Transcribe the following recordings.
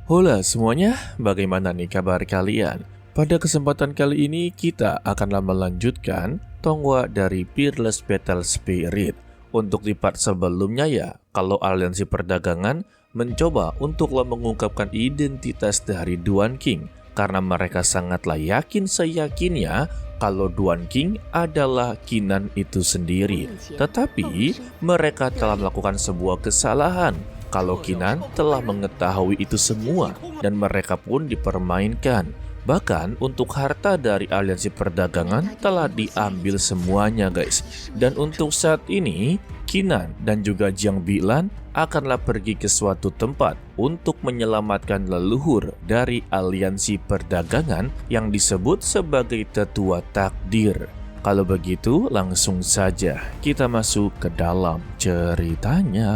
Hola semuanya, bagaimana nih kabar kalian? Pada kesempatan kali ini kita akanlah melanjutkan Tonghua dari Peerless Battle Spirit. Untuk di part sebelumnya ya, kalau aliansi perdagangan mencoba untuklah mengungkapkan identitas dari Duan King karena mereka sangatlah yakin seyakinnya kalau Duan King adalah Qinan itu sendiri. Tetapi mereka telah melakukan sebuah kesalahan kalau Qinan telah mengetahui itu semua dan mereka pun dipermainkan. Bahkan untuk harta dari aliansi perdagangan telah diambil semuanya guys. Dan untuk saat ini Qinan dan juga Jiang Bilan akanlah pergi ke suatu tempat untuk menyelamatkan leluhur dari aliansi perdagangan yang disebut sebagai tetua takdir. Kalau begitu langsung saja kita masuk ke dalam ceritanya.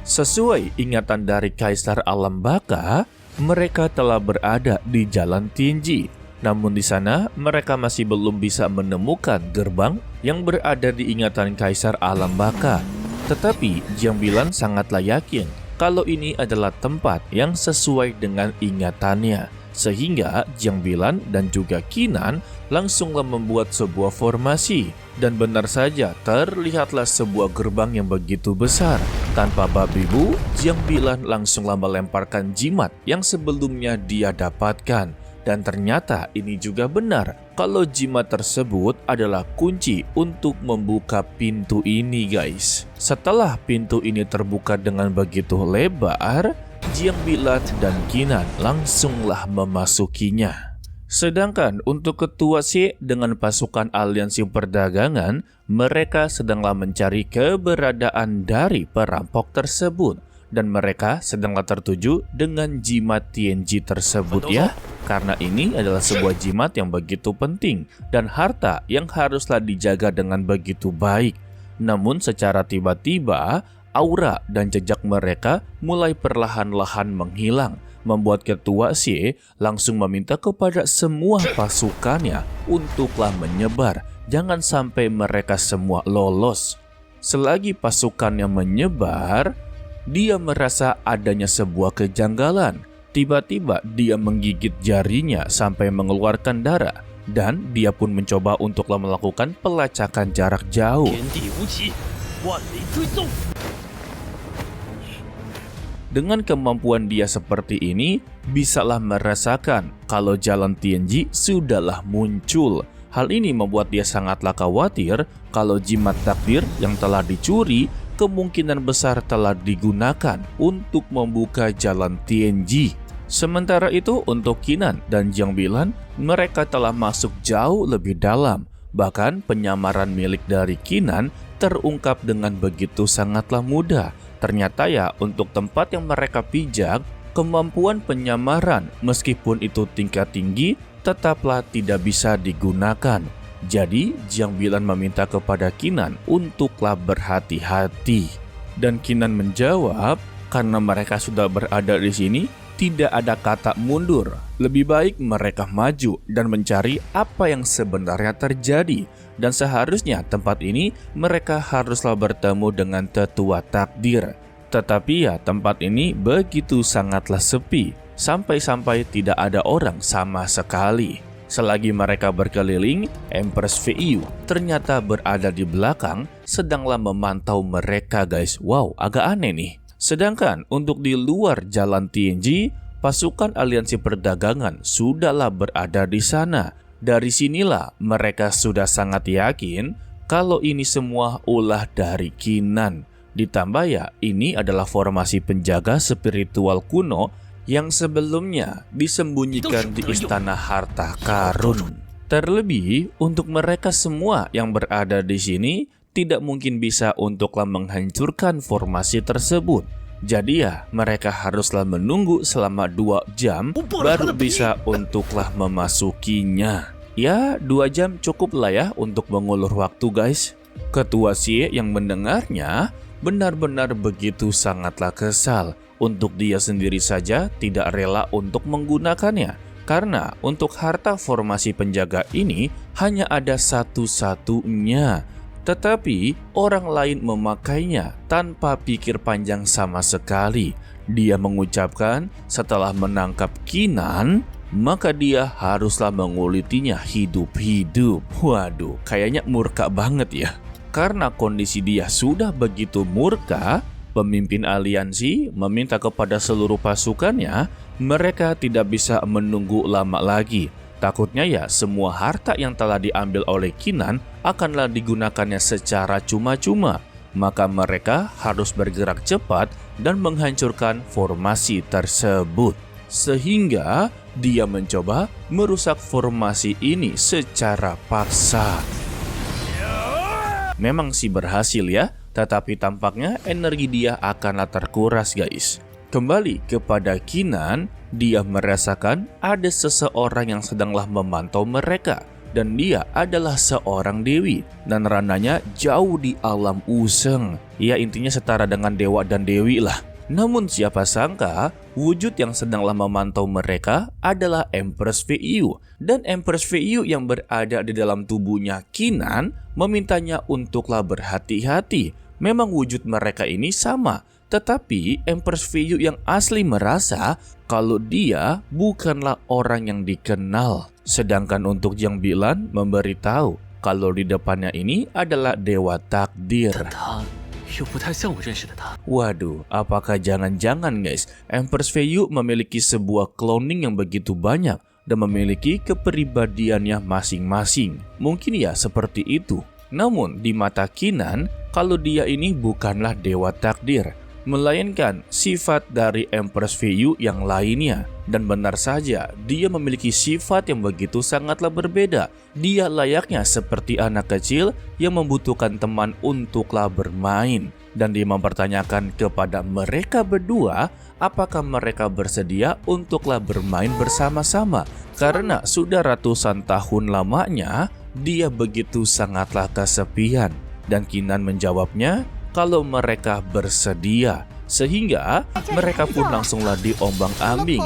Sesuai ingatan dari Kaisar Alam Baka, mereka telah berada di Jalan Tianji. Namun di sana mereka masih belum bisa menemukan gerbang yang berada di ingatan Kaisar Alam Baka. Tetapi Jiang Bilan sangatlah yakin kalau ini adalah tempat yang sesuai dengan ingatannya. Sehingga Jiang Bilan dan juga Qinan langsunglah membuat sebuah formasi. Dan benar saja terlihatlah sebuah gerbang yang begitu besar. Tanpa babi bu, Jiang Bilan langsunglah melemparkan jimat yang sebelumnya dia dapatkan. Dan ternyata ini juga benar kalau jimat tersebut adalah kunci untuk membuka pintu ini guys. Setelah pintu ini terbuka dengan begitu lebar, Jiang Bilan dan Qinan langsunglah memasukinya. Sedangkan untuk ketua Xie dengan pasukan aliansi perdagangan, mereka sedanglah mencari keberadaan dari perampok tersebut. Dan mereka sedanglah tertuju dengan jimat Tianji tersebut ya. Karena ini adalah sebuah jimat yang begitu penting dan harta yang haruslah dijaga dengan begitu baik. Namun secara tiba-tiba, aura dan jejak mereka mulai perlahan-lahan menghilang, membuat ketua Xie langsung meminta kepada semua pasukannya untuklah menyebar, jangan sampai mereka semua lolos. Selagi pasukannya menyebar, dia merasa adanya sebuah kejanggalan. Tiba-tiba dia menggigit jarinya sampai mengeluarkan darah, dan dia pun mencoba untuklah melakukan pelacakan jarak jauh. Dengan kemampuan dia seperti ini, bisalah merasakan kalau jalan Tianji sudahlah muncul. Hal ini membuat dia sangatlah khawatir kalau jimat takdir yang telah dicuri kemungkinan besar telah digunakan untuk membuka jalan Tianji. Sementara itu untuk Qinan dan Jiang Bilan, mereka telah masuk jauh lebih dalam. Bahkan penyamaran milik dari Qinan terungkap dengan begitu sangatlah mudah. Ternyata ya untuk tempat yang mereka pijak, kemampuan penyamaran meskipun itu tingkat tinggi tetaplah tidak bisa digunakan. Jadi Jiang Bilan meminta kepada Qinan untuklah berhati-hati. Dan Qinan menjawab, karena mereka sudah berada di sini, tidak ada kata mundur. Lebih baik mereka maju dan mencari apa yang sebenarnya terjadi. Dan seharusnya tempat ini mereka haruslah bertemu dengan tetua takdir. Tetapi ya tempat ini begitu sangatlah sepi, sampai-sampai tidak ada orang sama sekali. Selagi mereka berkeliling, Empress Feiyu ternyata berada di belakang sedanglah memantau mereka guys. Wow, agak aneh nih. Sedangkan untuk di luar jalan Tianji, pasukan aliansi perdagangan sudahlah berada di sana. Dari sinilah mereka sudah sangat yakin kalau ini semua ulah dari Qinan. Ditambah ya, ini adalah formasi penjaga spiritual kuno yang sebelumnya disembunyikan di Istana Harta Karun. Terlebih untuk mereka semua yang berada di sini tidak mungkin bisa untuklah menghancurkan formasi tersebut. Jadi ya mereka haruslah menunggu selama 2 jam baru bisa untuklah memasukinya. Ya 2 jam cukup lah ya untuk mengulur waktu guys. Ketua Xie yang mendengarnya benar-benar begitu sangatlah kesal. Untuk dia sendiri saja tidak rela untuk menggunakannya. Karena untuk harta formasi penjaga ini hanya ada satu-satunya. Tetapi orang lain memakainya tanpa pikir panjang sama sekali. Dia mengucapkan setelah menangkap Kinan, maka dia haruslah mengulitinya hidup-hidup. Waduh, kayaknya murka banget ya. Karena kondisi dia sudah begitu murka, pemimpin aliansi meminta kepada seluruh pasukannya, mereka tidak bisa menunggu lama lagi. Takutnya ya semua harta yang telah diambil oleh Kinan akanlah digunakannya secara cuma-cuma. Maka mereka harus bergerak cepat dan menghancurkan formasi tersebut. Sehingga dia mencoba merusak formasi ini secara paksa. Memang sih berhasil ya, tetapi tampaknya energi dia akanlah terkuras guys. Kembali kepada Kinan, dia merasakan ada seseorang yang sedanglah memantau mereka. Dan dia adalah seorang dewi, dan rananya jauh di alam Useng. Ya intinya setara dengan dewa dan dewi lah. Namun siapa sangka, wujud yang sedanglah memantau mereka adalah Empress VU. Dan Empress VU yang berada di dalam tubuhnya Kinan memintanya untuklah berhati-hati. Memang wujud mereka ini sama, tetapi Empress VU yang asli merasa kalau dia bukanlah orang yang dikenal. Sedangkan untuk Jiang Bilan memberitahu kalau di depannya ini adalah Dewa Takdir. Waduh, apakah jangan-jangan guys, Empress VU memiliki sebuah cloning yang begitu banyak dan memiliki kepribadiannya masing-masing. Mungkin ya seperti itu. Namun di mata Kinan, kalau dia ini bukanlah Dewa Takdir, melainkan sifat dari Empress VU yang lainnya. Dan benar saja, dia memiliki sifat yang begitu sangatlah berbeda. Dia layaknya seperti anak kecil yang membutuhkan teman untuklah bermain. Dan dia mempertanyakan kepada mereka berdua, apakah mereka bersedia untuklah bermain bersama-sama. Karena sudah ratusan tahun lamanya, dia begitu sangatlah kesepian. Dan Kinan menjawabnya, kalau mereka bersedia, sehingga mereka pun langsunglah diombang-ambing.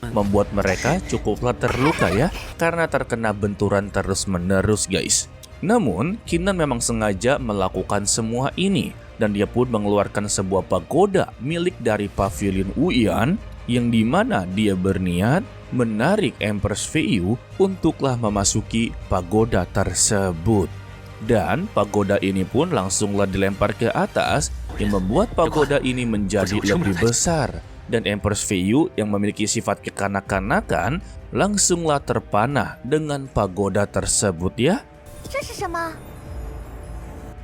Membuat mereka cukuplah terluka ya, karena terkena benturan terus-menerus guys. Namun, Kinan memang sengaja melakukan semua ini, dan dia pun mengeluarkan sebuah pagoda milik dari Pavilion Wuyan, yang dimana dia berniat menarik Empress VU untuklah memasuki pagoda tersebut. Dan pagoda ini pun langsunglah dilempar ke atas, yang membuat pagoda ini menjadi lebih besar. Dan Empress VU yang memiliki sifat kekanak-kanakan langsunglah terpanah dengan pagoda tersebut ya.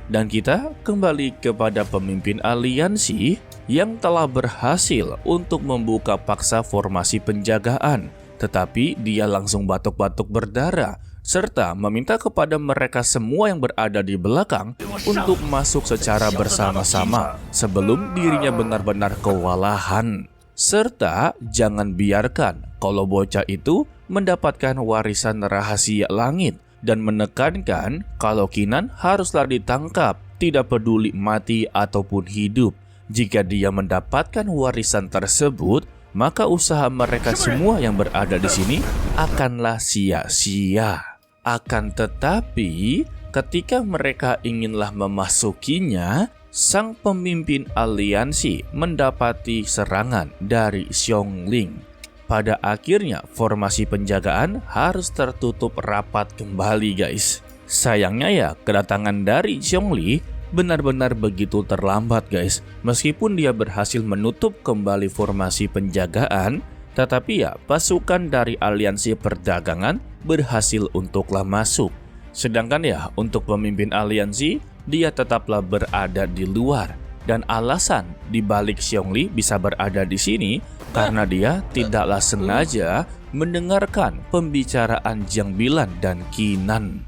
Dan kita kembali kepada pemimpin aliansi yang telah berhasil untuk membuka paksa formasi penjagaan. Tetapi dia langsung batuk-batuk berdarah, serta meminta kepada mereka semua yang berada di belakang untuk masuk secara bersama-sama sebelum dirinya benar-benar kewalahan. Serta jangan biarkan kalau bocah itu mendapatkan warisan rahasia langit, dan menekankan kalau Kinan haruslah ditangkap, tidak peduli mati ataupun hidup. Jika dia mendapatkan warisan tersebut, maka usaha mereka semua yang berada di sini akanlah sia-sia. Akan tetapi, ketika mereka inginlah memasukinya, sang pemimpin aliansi mendapati serangan dari Xiongling. Pada akhirnya, formasi penjagaan harus tertutup rapat kembali guys. Sayangnya ya, kedatangan dari Xiongli benar-benar begitu terlambat guys. Meskipun dia berhasil menutup kembali formasi penjagaan, tetapi ya pasukan dari aliansi perdagangan berhasil untuklah masuk. Sedangkan ya untuk pemimpin aliansi, dia tetaplah berada di luar. Dan alasan dibalik Xiongli bisa berada di sini karena dia tidaklah sengaja mendengarkan pembicaraan Jiang Bilan dan Kinan.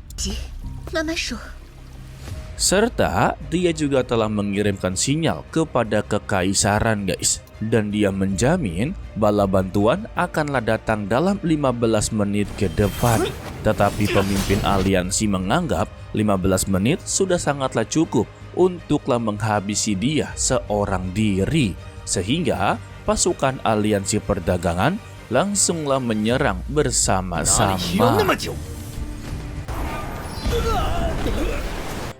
Serta dia juga telah mengirimkan sinyal kepada kekaisaran guys. Dan dia menjamin bala bantuan akanlah datang dalam 15 menit ke depan. Tetapi pemimpin aliansi menganggap 15 menit sudah sangatlah cukup untuklah menghabisi dia seorang diri. Sehingga pasukan aliansi perdagangan langsunglah menyerang bersama-sama.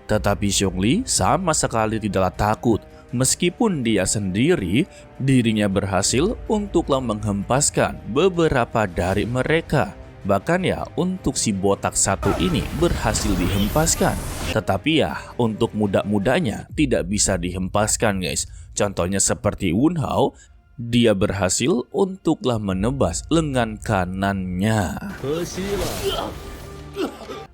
Tetapi Zhongli sama sekali tidaklah takut. Meskipun dia sendiri, dirinya berhasil untuklah menghempaskan beberapa dari mereka. Bahkan ya, untuk si botak satu ini berhasil dihempaskan. Tetapi ya, untuk muda-mudanya tidak bisa dihempaskan guys. Contohnya seperti Wen Hao, dia berhasil untuklah menebas lengan kanannya.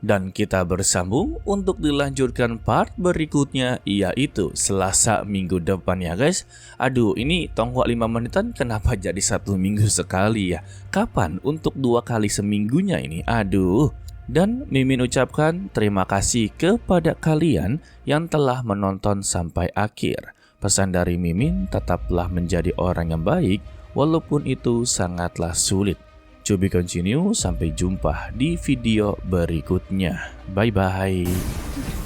Dan kita bersambung untuk dilanjutkan part berikutnya, yaitu Selasa minggu depan ya guys. Aduh, ini tonggak 5 menitan kenapa jadi 1 minggu sekali ya? Kapan untuk 2 kali seminggunya ini? Aduh. Dan Mimin ucapkan terima kasih kepada kalian yang telah menonton sampai akhir. Pesan dari Mimin, tetaplah menjadi orang yang baik walaupun itu sangatlah sulit. To be continue, sampai jumpa di video berikutnya. Bye-bye.